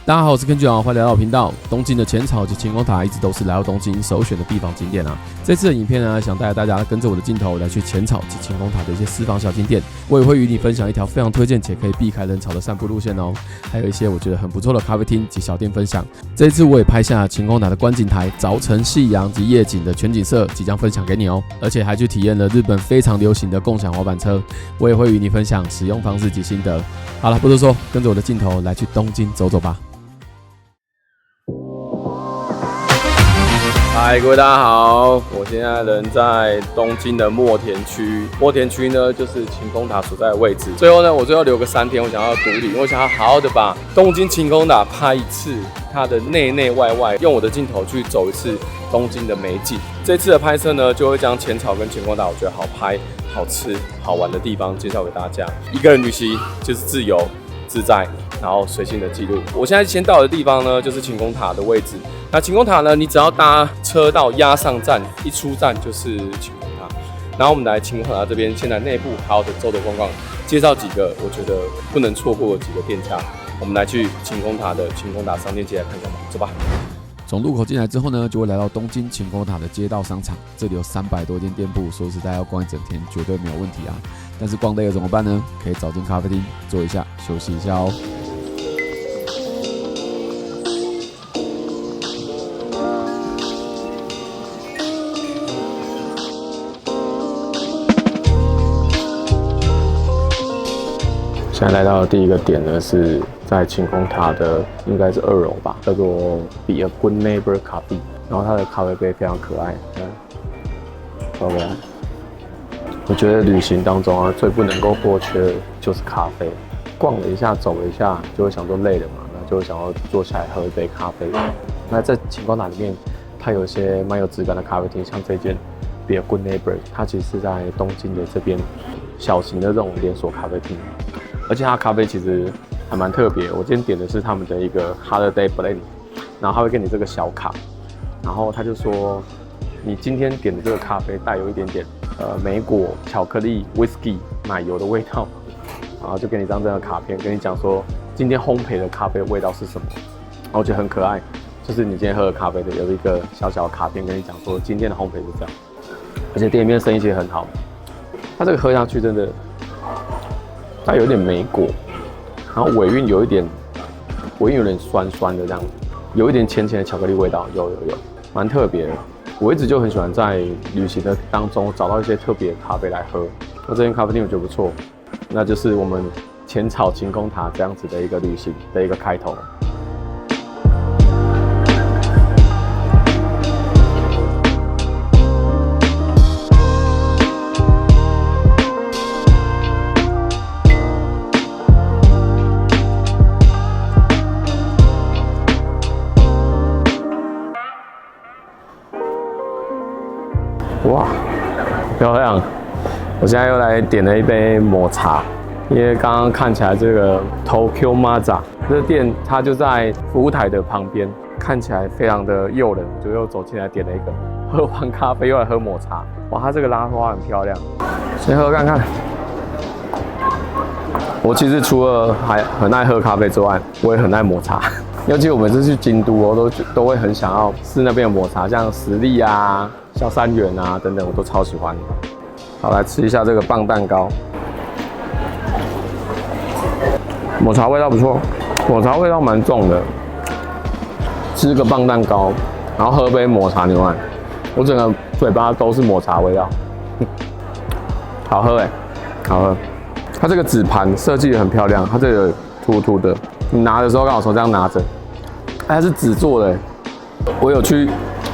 大家好，我是根据欢迎来到我频道。东京的浅草及晴空塔一直都是来到东京首选的必访景点啊。这次的影片呢，想带大家跟着我的镜头来去浅草及晴空塔的一些私房小景点。我也会与你分享一条非常推荐且可以避开人潮的散步路线哦，还有一些我觉得很不错的咖啡厅及小店分享。这一次我也拍下晴空塔的观景台、早晨夕阳及夜景的全景色，即将分享给你哦。而且还去体验了日本非常流行的共享滑板车，我也会与你分享使用方式及心得。好了，不多说，跟着我的镜头来去东京走走吧。嗨，各位大家好，我现在人在东京的墨田区。墨田区呢，就是晴空塔所在的位置。最后呢，我最后留个3天，我想要独立，我想要好好的把东京晴空塔拍一次，它的内内外外，用我的镜头去走一次东京的美景。这次的拍摄呢，就会将浅草跟晴空塔我觉得好拍、好吃、好玩的地方介绍给大家。一个人旅行就是自由自在，然后随性的记录。我现在先到的地方呢，就是晴空塔的位置。那晴空塔呢，你只要搭车到押上站，一出站就是晴空塔。然后我们来晴空塔这边，先来内部好好的走走逛逛，介绍几个我觉得不能错过的几个店家。我们来去晴空塔的晴空塔商店街来看看吧，走吧。从入口进来之后呢，就会来到东京晴空塔的街道商场，这里有300多间店铺，说实在要逛一整天绝对没有问题啊。但是逛累了怎么办呢？可以找间咖啡厅坐一下休息一下哦。现在来到的第一个点呢，是在晴空塔的应该是2楼吧，叫做 Be a Good Neighbor Coffee。然后它的咖啡杯非常可爱，包过来。我觉得旅行当中啊，最不能够或缺的就是咖啡。逛了一下，走了一下，就会想说累了嘛，那就会想要坐下来喝一杯咖啡。那在晴空塔里面，它有一些蛮有质感的咖啡厅，像这间 Be a Good Neighbor， 它其实是在东京的这边小型的这种连锁咖啡厅。而且它咖啡其实还蛮特别，我今天点的是他们的一个 Holiday Blend， 然后他会给你这个小卡，然后他就说你今天点的这个咖啡带有一点点莓果、巧克力、whisky、奶油的味道，然后就给你一张这样的卡片，跟你讲说今天烘焙的咖啡味道是什么，然后我觉得很可爱，就是你今天喝的咖啡的有一个小小的卡片跟你讲说今天的烘焙是这样，而且店里面生意其实很好，它这个喝下去真的。它有点莓果，然后尾韵有点酸酸的这样，有一点浅浅的巧克力味道，有，蛮特别的。我一直就很喜欢在旅行的当中找到一些特别的咖啡来喝。那这间咖啡店我觉得不错，那就是我们浅草晴空塔这样子的一个旅行的一个开头。哇，漂亮！我现在又来点了一杯抹茶，因为刚刚看起来这个 Tokyo Matcha 这个店，它就在服务台的旁边，看起来非常的诱人，就又走进来点了一个，喝完咖啡又来喝抹茶。哇，它这个拉花很漂亮，先喝看看。我其实除了还很爱喝咖啡之外，我也很爱抹茶。尤其我每次去京都，我都会很想要试那边的抹茶，像实力啊。小三元啊，等等，我都超喜欢。好，来吃一下这个棒蛋糕，抹茶味道不错，抹茶味道蛮重的。吃个棒蛋糕，然后喝杯抹茶牛奶，我整个嘴巴都是抹茶味道，好喝哎，好喝。它这个纸盘设计得很漂亮，它这个凸凸的，你拿的时候刚好从这样拿着，它是纸做的，我有去。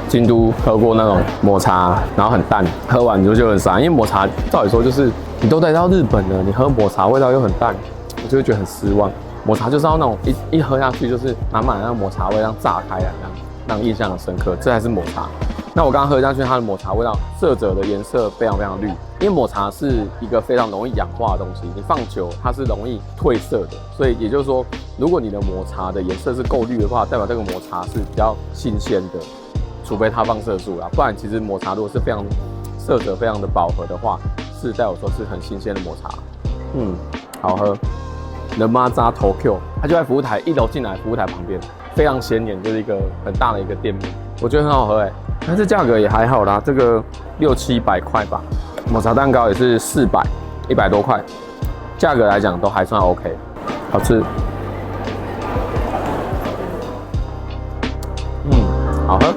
京都喝过那种抹茶，然后很淡，喝完就很傻。因为抹茶照理说就是你都来到日本了，你喝抹茶味道又很淡，我就会觉得很失望。抹茶就是要那种一喝下去就是满满的那抹茶味，让炸开来，让印象很深刻。这才是抹茶。那我刚刚喝下去，它的抹茶味道色泽的颜色非常非常绿，因为抹茶是一个非常容易氧化的东西，你放久它是容易褪色的。所以也就是说，如果你的抹茶的颜色是够绿的话，代表这个抹茶是比较新鲜的。除非它放色素啦，不然其实抹茶如果是非常色泽非常的饱和的话，是代表说是很新鲜的抹茶，好喝。的妈扎 Tokyo， 它就在服务台1楼进来，服务台旁边，非常显眼，就是一个很大的一个店面，我觉得很好喝但是价格也还好啦，这个600-700块吧。抹茶蛋糕也是400，100多块，价格来讲都还算 OK， 好吃。好喝。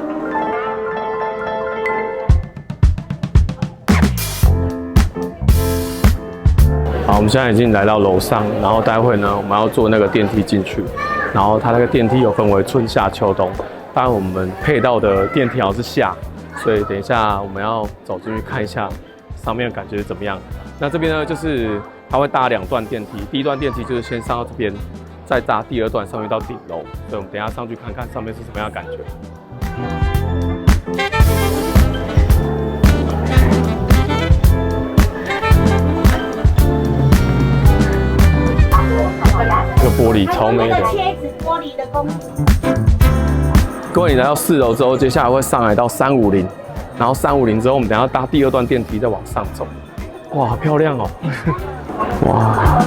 好，我们现在已经来到楼上，然后待会呢，我们要坐那个电梯进去。然后它那个电梯有分为春夏秋冬，当然我们配到的电梯好像是夏，所以等一下我们要走进去看一下上面的感觉是怎么样。那这边呢，就是它会搭2段电梯，第一段电梯就是先上到这边，再搭第2段上去到顶楼，所以我们等一下上去看看上面是什么样的感觉。这个玻璃超美的。切纸玻璃的工艺。各位，你来到4楼之后，接下来会上来到350，然后350之后，我们等一下搭第2段电梯再往上走。哇，好漂亮哦！哇。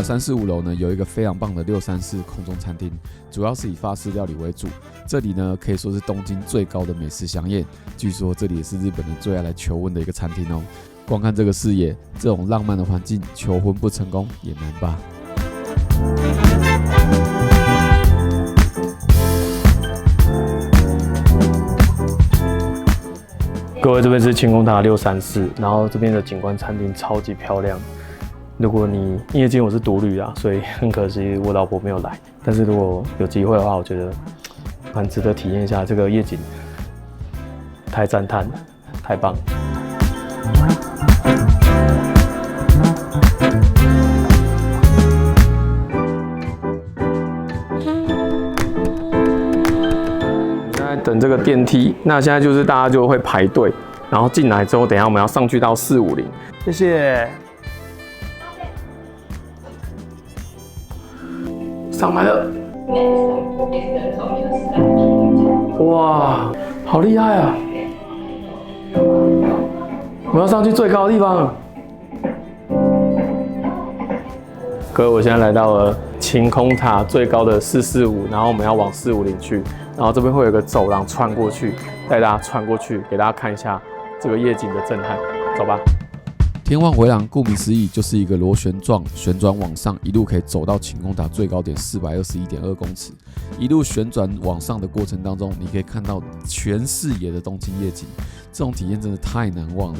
3、4、5楼呢有一个非常棒的634空中餐厅，主要是以法式料理为主。这里呢可以说是东京最高的美食飨宴，据说这里也是日本人最爱来求婚的一个餐厅哦。光看这个视野，这种浪漫的环境，求婚不成功也难吧。各位，这边是晴空塔634，然后这边的景观餐厅超级漂亮。如果你因为今天我是独旅啊，所以很可惜我老婆没有来。但是如果有机会的话，我觉得蛮值得体验一下这个夜景，太赞叹了，太棒了。现在等这个电梯，那现在就是大家就会排队，然后进来之后，等一下我们要上去到450，谢谢。上来了，哇，好厉害啊！我们要上去最高的地方了。各位，我现在来到了晴空塔最高的445，然后我们要往450去，然后这边会有一个走廊穿过去，带大家穿过去，给大家看一下这个夜景的震撼。走吧。天望回廊顾名思义就是一个螺旋状旋转往上，一路可以走到晴空塔最高点421.2公尺。一路旋转往上的过程当中，你可以看到全视野的东京夜景，这种体验真的太难忘了。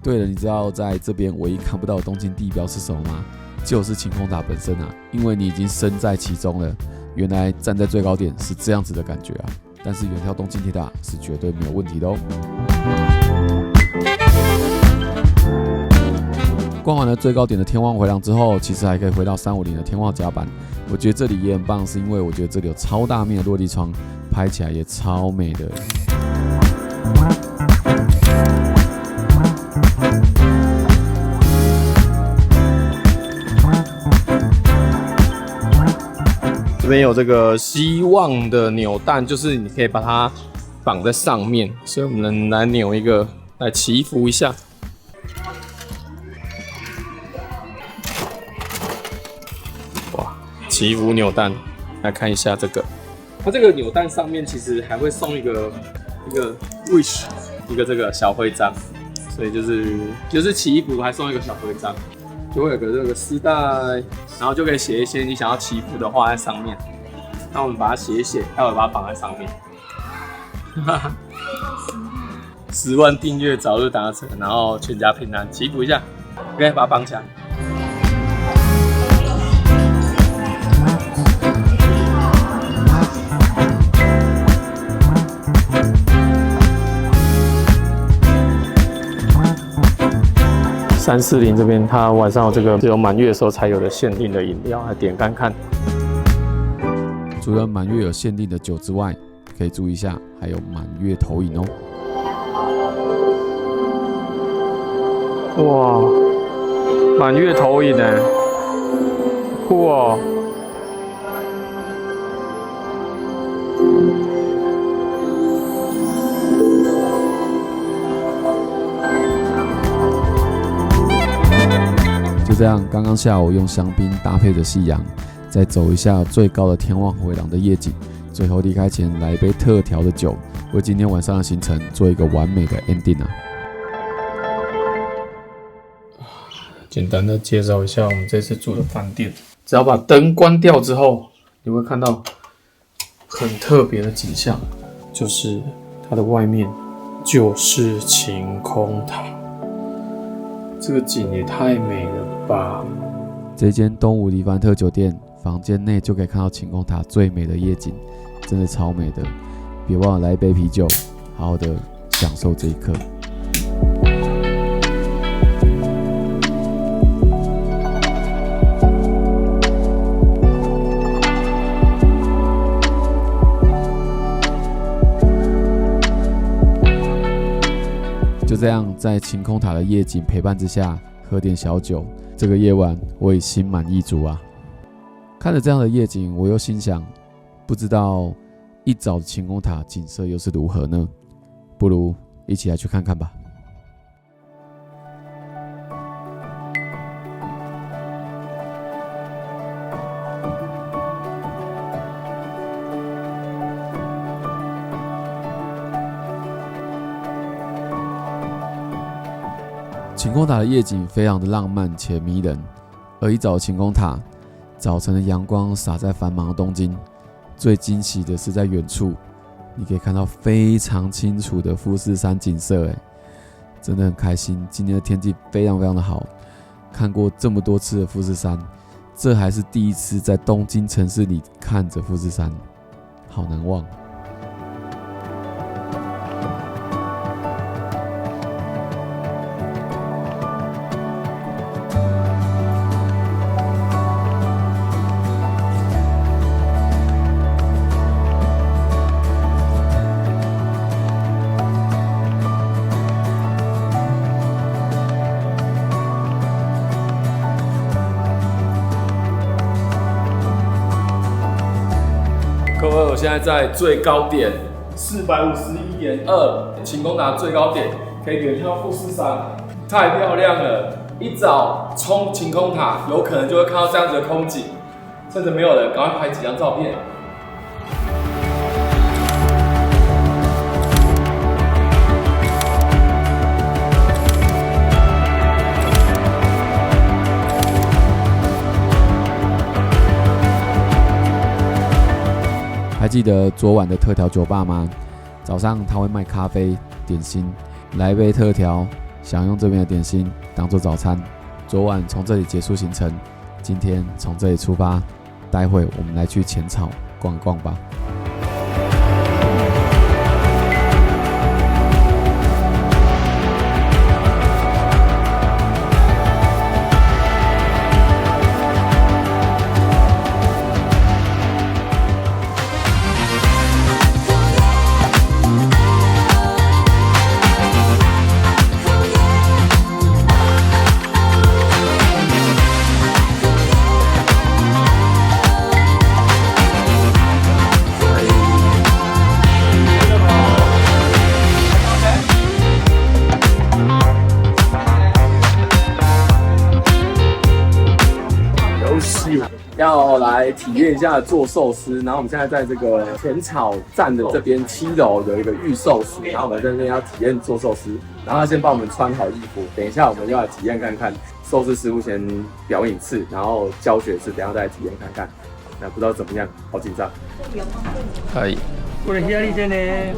对了，你知道在这边唯一看不到的东京地标是什么吗？就是晴空塔本身啊，因为你已经身在其中了。原来站在最高点是这样子的感觉啊，但是远眺东京铁塔是绝对没有问题的哦。逛完了最高点的天望回廊之后，其实还可以回到350的天望甲板。我觉得这里也很棒，是因为我觉得这里有超大面的落地窗，拍起来也超美的。这边有这个希望的扭蛋，就是你可以把它绑在上面，所以我们来扭一个来祈福一下。祈福扭蛋，来看一下这个。它这个扭蛋上面其实还会送一个 wish， 一个这个小徽章，所以就是祈福还送一个小徽章，就会有个这个丝带，然后就可以写一些你想要祈福的话在上面。那我们把它写一写，待会把它绑在上面。10万订阅早日达成，然后全家平安，祈福一下。OK， 把它绑起来。340这边，它晚上有这个只有满月的时候才有的限定的饮料，来点看看。除了满月有限定的酒之外，可以注意一下，还有满月投影哦。哇，满月投影呢，酷哦！这样，刚刚下午用香槟搭配着夕阳，再走一下最高的天望回廊的夜景，最后离开前来一杯特调的酒，为今天晚上的行程做一个完美的 ending 啊！简单的介绍一下我们这次住的饭店，只要把灯关掉之后，你会看到很特别的景象，就是它的外面就是晴空塔，这个景也太美了吧！这间东武黎凡特酒店房间内就可以看到晴空塔最美的夜景，真的超美的。别忘了来一杯啤酒，好好的享受这一刻。就这样，在晴空塔的夜景陪伴之下，喝点小酒，这个夜晚我已心满意足啊！看着这样的夜景，我又心想，不知道一早的晴空塔景色又是如何呢？不如一起来去看看吧。晴空塔的夜景非常的浪漫且迷人，而一早的晴空塔，早晨的阳光洒在繁忙的东京，最惊喜的是在远处，你可以看到非常清楚的富士山景色，真的很开心。今天的天气非常非常的好，看过这么多次的富士山，这还是第一次在东京城市里看着富士山，好难忘。各位，我现在在最高点451.2晴空塔最高点，可以远眺富士山，太漂亮了！一早冲晴空塔，有可能就会看到这样子的空景。趁着没有人，赶快拍几张照片。还记得昨晚的特调酒吧吗？早上他会卖咖啡、点心，来一杯特调，享用这边的点心当做早餐。昨晚从这里结束行程，今天从这里出发，待会我们来去浅草逛逛吧。要来体验一下做寿司，然后我们现在在这个浅草站的这边7楼有一个御寿司，然后我们在这边要体验做寿司，然后他先帮我们穿好衣服，等一下我们要来体验看看。寿司师傅先表演一次，然后教学是等一下再来体验看看。那不知道怎么样，好紧张。可以。これ左手ね。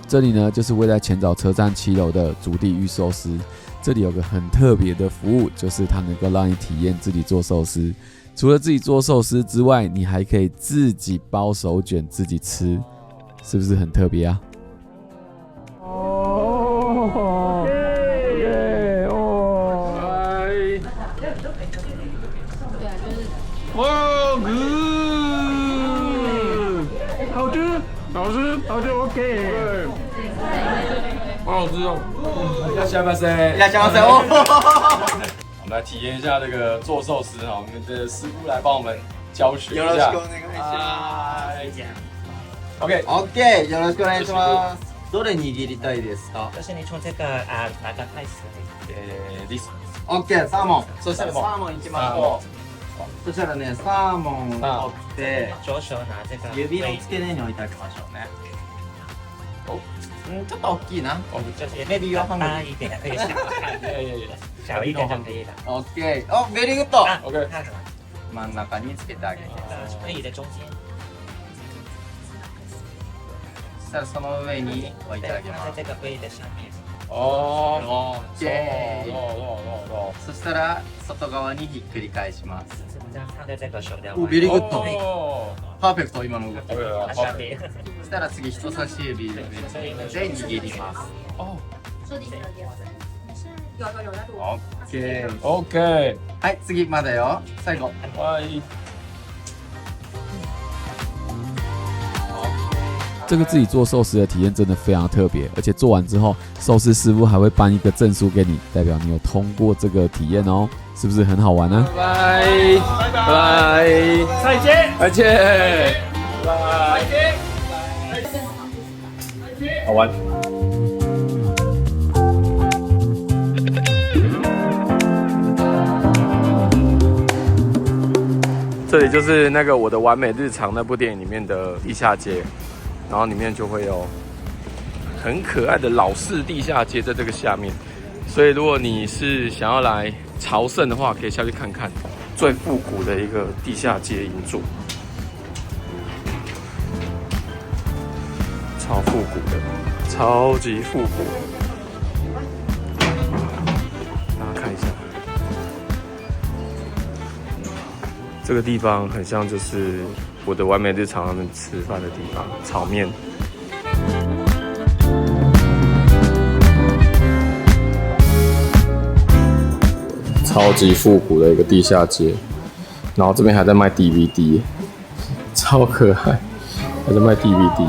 这里呢就是位在浅草车站7楼的竹地御寿司。这里有个很特别的服务，就是它能够让你体验自己做寿司。除了自己做寿司之外，你还可以自己包手卷自己吃，是不是很特别啊？哦，耶哦，哇，好吃，好吃，好吃 ，OK。好好吃哦！いらっしゃいませ。いらっしゃいませ哦。我们来体验一下这个做寿司哈，我们的师傅来帮我们教学一下。よろしくお願いします。OK。OK。よろしくお願いします。どれ握りたいですか？私に从这个拿个开始。this。OK、サーモン。そしたらサーモンいきましょう。そしたらね、サーモンを取って指の付け根に置いてあげましょうね。ちょっと大きいな。Maybe you are hungry. 小一点就可以了。OK。お、ベリーグッド。OK。真ん中につけてあげて。可以在中间。そしたらその上に置いてあげます。在这个杯的上面。OK。そしたら外側にひっくり返します。这样放在这个手的お、ベリーグッド。パーフェクト今の動き。下面。そしたら次人差し指で握ります。OK。OK。はい、次まだよ。最後。はい。这个自己做寿司的体验真的非常特别，而且做完之后，寿司师傅还会颁一个证书给你，代表你有通过这个体验哦，是不是很好玩呢？拜拜，拜拜，再见，再见，拜拜，好玩。这里就是那个《我的完美日常》那部电影里面的地下街。然后里面就会有很可爱的老式地下街在这个下面，所以如果你是想要来朝圣的话，可以下去看看最复古的一个地下街银座，超复古的，超级复古。大家看一下，这个地方很像就是我的完美日常他们吃饭的地方，炒面。超级复古的一个地下街，然后这边还在卖 DVD， 超可爱，还在卖 DVD。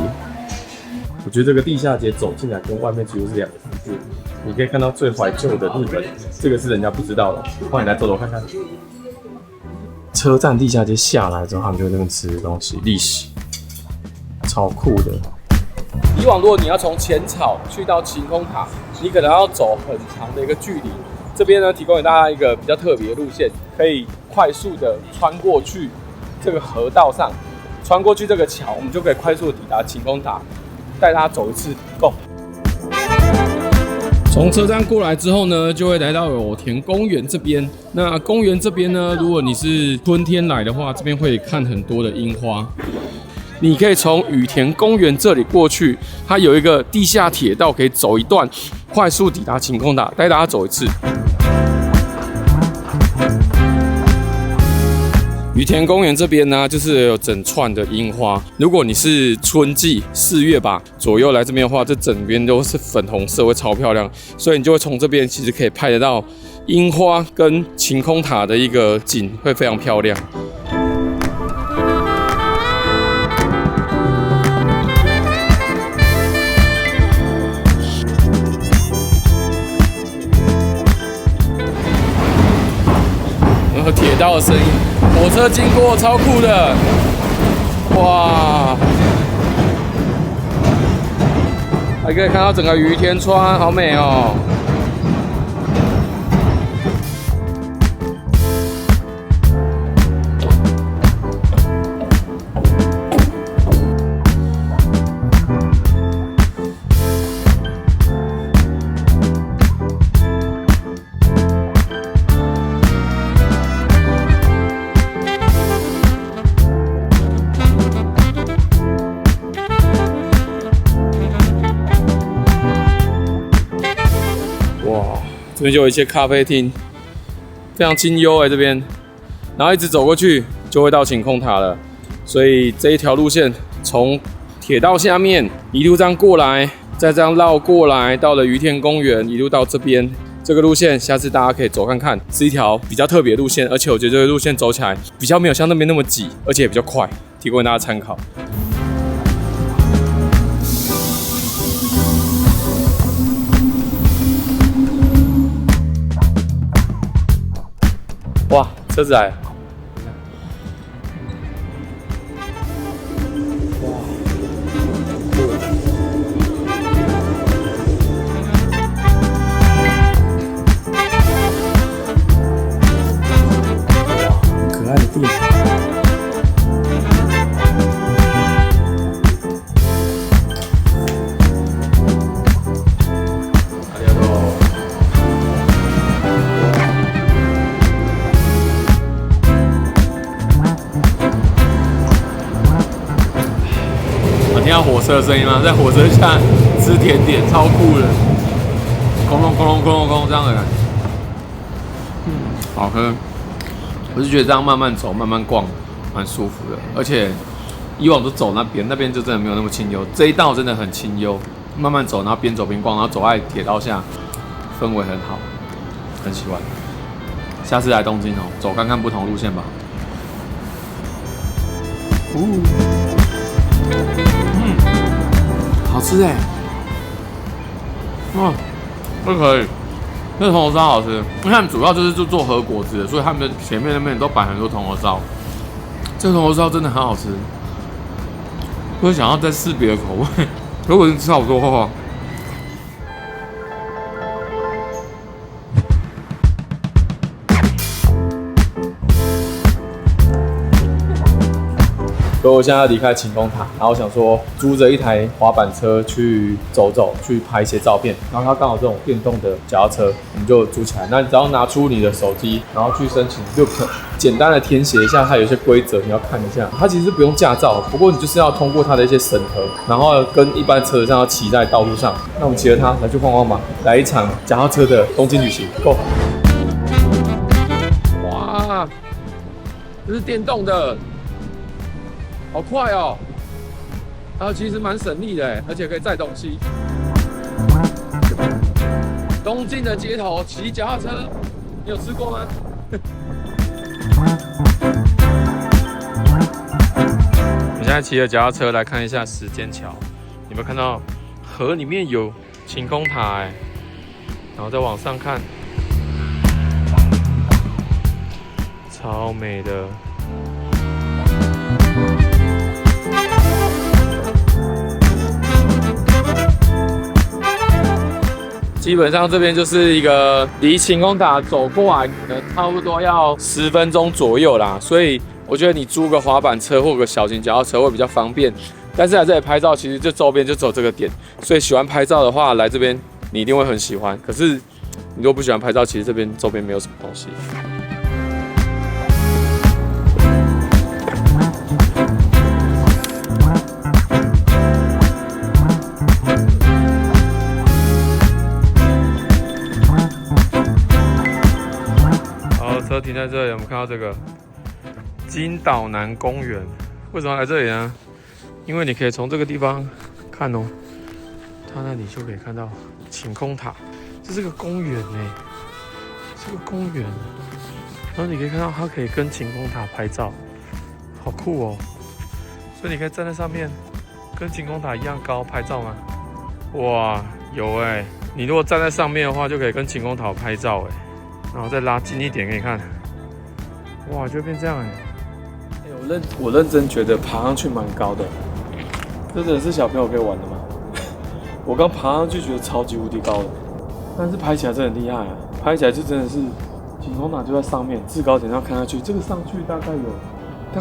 我觉得这个地下街走进来跟外面几乎是两个世界。你可以看到最怀旧的日本，这个是人家不知道的，欢迎来走走看看。车站地下街下来之后，他们就在那边吃东西，历史超酷的。以往如果你要从浅草去到晴空塔，你可能要走很长的一个距离。这边呢，提供给大家一个比较特别的路线，可以快速的穿过去这个河道上，穿过去这个桥，我们就可以快速的抵达晴空塔。带大家走一次 ，Go！ 从车站过来之后呢，就会来到有田公园这边。那公园这边呢，如果你是春天来的话，这边会看很多的樱花。你可以从羽田公园这里过去，它有一个地下铁道可以走一段，快速抵达晴空塔。带大家走一次。羽田公园这边呢，就是有整串的樱花。如果你是春季4月吧左右来这边的话，这整边都是粉红色，会超漂亮。所以你就会从这边其实可以拍得到樱花跟晴空塔的一个景，会非常漂亮。有铁道的声音。火车经过，超酷的，哇！还可以看到整个羽田川，好美哦。这边就有一些咖啡厅，非常清幽这边，然后一直走过去就会到晴空塔了。所以这一条路线从铁道下面一路这样过来，再这样绕过来，到了羽田公园，一路到这边。这个路线下次大家可以走看看，是一条比较特别的路线，而且我觉得这个路线走起来比较没有像那边那么挤，而且也比较快，提供给大家参考。哇，车子来了！到火车的声音吗？在火车下吃甜点，超酷的，咕隆咕隆咕隆咕隆这样的感觉，好喝。我是觉得这样慢慢走、慢慢逛，蛮舒服的。而且以往都走那边就真的没有那么清幽，这一道真的很清幽。慢慢走，然后边走边逛，然后走在铁道下，氛围很好，很喜欢。下次来东京哦，走看看不同路线吧。好吃哎，这可以。那个铜锣烧好吃，因为他们主要就是做和果子的，所以他们的前面那边都摆很多铜锣烧。这个铜锣烧真的很好吃，我想要再试别的口味。如果你吃好多的话，所以我现在要离开晴空塔，然后想说租着一台滑板车去走走，去拍一些照片。然后它刚好这种电动的脚踏车，我们就租起来。那你只要拿出你的手机，然后去申请 Loop， 简单的填写一下，它有一些规则你要看一下。它其实是不用驾照，不过你就是要通过它的一些审核，然后跟一般车上要骑在道路上。那我们骑着它来去晃晃吧，来一场脚踏车的东京旅行 ，Go！ 哇，这是电动的。好快哦！然后其实蛮省力的，而且可以载东西。东京的街头骑脚踏车，你有吃过吗？我现在骑着脚踏车来看一下时间桥，有没有看到河里面有晴空塔哎？然后再往上看，超美的。基本上这边就是一个离晴空塔走过来，可能差不多要10分钟左右啦。所以我觉得你租个滑板车或个小型脚踏车会比较方便。但是来这里拍照，其实就周边就走这个点，所以喜欢拍照的话，来这边你一定会很喜欢。可是你如果不喜欢拍照，其实这边周边没有什么东西。车停在这里，我们看到这个金岛南公园。为什么来这里呢？因为你可以从这个地方看哦，它那里就可以看到晴空塔。这是个公园呢，是个公园。然后你可以看到它可以跟晴空塔拍照，好酷哦！所以你可以站在上面，跟晴空塔一样高拍照吗？哇，有哎！你如果站在上面的话，就可以跟晴空塔拍照哎。然后再拉近一点给你看，哇，就会变这样哎！我认真觉得爬上去蛮高的，这真的是小朋友可以玩的吗？我刚爬上去觉得超级无敌高的，但是拍起来真的很厉害啊！拍起来就真的是晴空塔就在上面，制高点上看下去，这个上去大概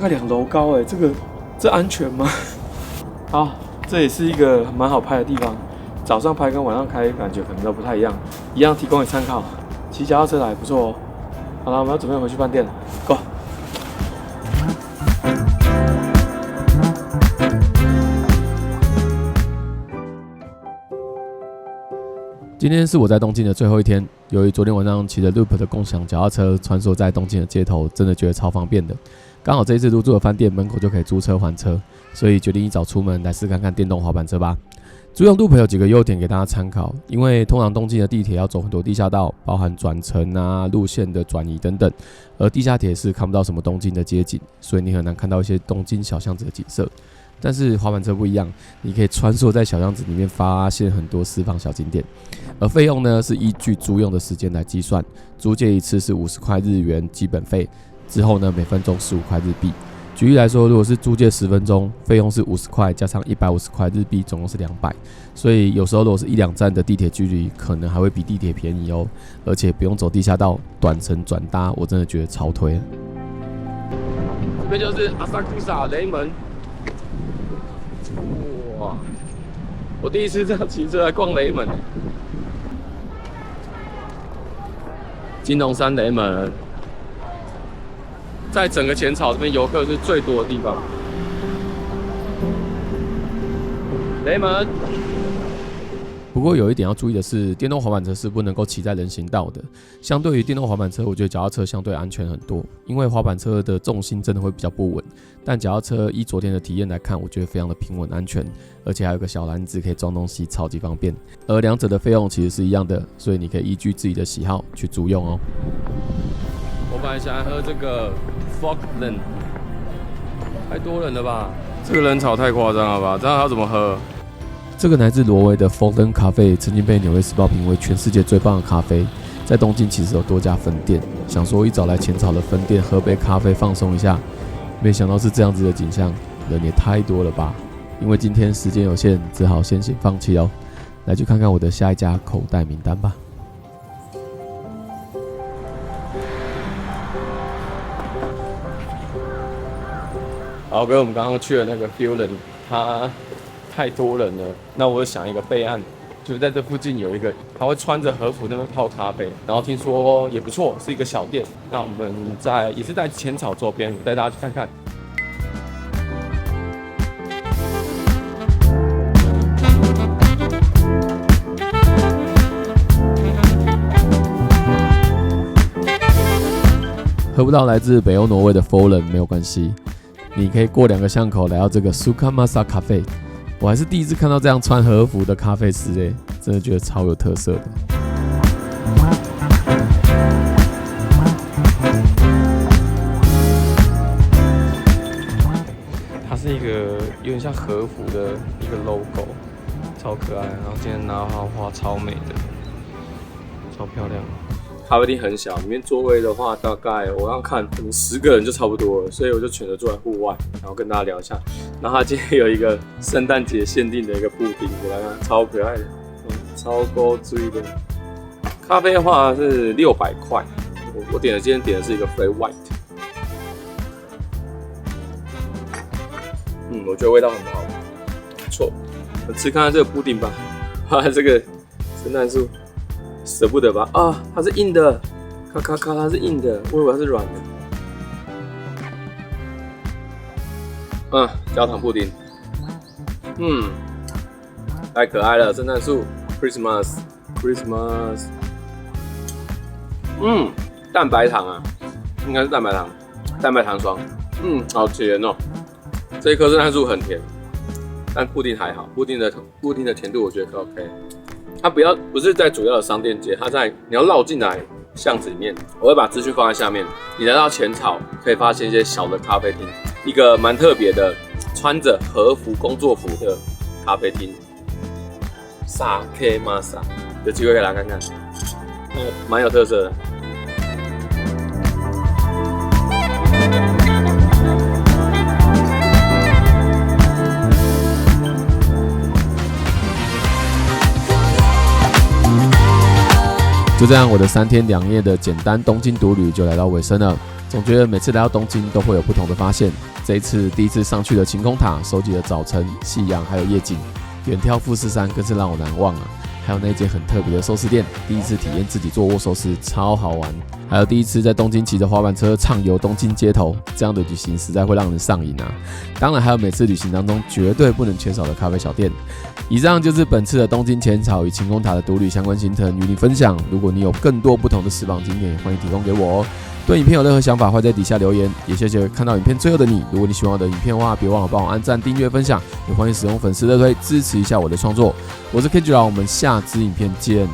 2楼高哎，这安全吗？好，这也是一个蛮好拍的地方，早上拍跟晚上拍感觉可能都不太一样，一样提供你参考。骑脚踏车来不错哦。好了，我们要准备回去饭店了 ，Go。今天是我在东京的最后一天，由于昨天晚上骑着 Loop 的共享脚踏车穿梭在东京的街头，真的觉得超方便的。刚好这一次入住的饭店门口就可以租车还车，所以决定一早出门来试看看电动滑板车吧。租用 Loop 有几个优点给大家参考，因为通常东京的地铁要走很多地下道，包含转乘啊、路线的转移等等，而地下铁是看不到什么东京的街景，所以你很难看到一些东京小巷子的景色。但是滑板车不一样，你可以穿梭在小巷子里面，发现很多私房小景点。而费用呢是依据租用的时间来计算，租借一次是50块日元基本费，之后呢每分钟15块日币。举例来说，如果是租借10分钟，费用是50块，加上150块日币，总共是200。所以有时候如果是1-2站的地铁距离，可能还会比地铁便宜哦，而且不用走地下道，短程转搭，我真的觉得超推。这边就是阿萨库萨雷门，哇！我第一次这样骑车来逛雷门，金龙山雷门。在整个浅草这边游客是最多的地方。雷门。不过有一点要注意的是，电动滑板车是不能够骑在人行道的。相对于电动滑板车，我觉得脚踏车相对安全很多，因为滑板车的重心真的会比较不稳。但脚踏车依昨天的体验来看，我觉得非常的平稳安全，而且还有个小篮子可以装东西，超级方便。而两者的费用其实是一样的，所以你可以依据自己的喜好去租用哦。我本来想来喝这个 Falkland， 太多人了吧？这个人潮太夸张了吧？这样要怎么喝？这个来自挪威的 Falkland 咖啡曾经被《纽约时报》评为全世界最棒的咖啡，在东京其实有多家分店。想说一早来浅草的分店喝杯咖啡放松一下，没想到是这样子的景象，人也太多了吧？因为今天时间有限，只好先行放弃哦。来去看看我的下一家口袋名单吧。好，跟我们刚刚去的那个 Fueland， 它太多人了。那我想一个备案，就是在这附近有一个，他会穿着和服那边泡咖啡，然后听说也不错，是一个小店。那我们也是在浅草周边，我带大家去看看。喝不到来自北欧挪威的 Fallen 没有关系，你可以过2个巷口来到这个 Sukamasa 咖啡。我还是第一次看到这样穿和服的咖啡师欸，真的觉得超有特色的。它是一个有点像和服的一个 logo， 超可爱。然后今天拿花超美的，超漂亮。咖啡厅很小，里面座位的话大概我刚看可能10个人就差不多了，所以我就选择坐在户外，然后跟大家聊一下。然后他今天有一个圣诞节限定的一个布丁，给大家看，超可爱的，超高追的。咖啡的话是600块，我今天点的是一个 Flat White， 我觉得味道很好，不错。我吃看看这个布丁吧，这个圣诞树。舍不得吧？啊，它是硬的，咔咔咔，它是硬的，我以为它是软的。焦糖布丁，太可爱了，圣诞树 ，Christmas， 蛋白糖啊，应该是蛋白糖，蛋白糖霜，好甜哦。这一颗圣诞树很甜，但布丁还好，布丁的甜度我觉得可 OK。它不是在主要的商店街，你要绕进来巷子里面。我会把资讯放在下面。你来到浅草，可以发现一些小的咖啡厅，一个蛮特别的，穿着和服工作服的咖啡厅。Sake Masa， 有机会可以来看看，蛮有特色的。就这样，我的3天2夜的简单东京独旅就来到尾声了。总觉得每次来到东京都会有不同的发现。这一次第一次上去的晴空塔，收集了早晨、夕阳还有夜景，远眺富士山更是让我难忘啊。还有那间很特别的寿司店，第一次体验自己做握寿司，超好玩。还有第一次在东京骑着滑板车畅游东京街头，这样的旅行实在会让人上瘾啊。当然还有每次旅行当中绝对不能缺少的咖啡小店。以上就是本次的东京浅草与晴空塔的独旅相关行程与你分享。如果你有更多不同的私房景点，欢迎提供给我哦。对影片有任何想法，欢迎在底下留言。也谢谢看到影片最后的你。如果你喜欢我的影片的话，别忘了帮我按赞、订阅、分享，也欢迎使用粉丝热推支持一下我的创作。我是 K 老，我们下支影片见。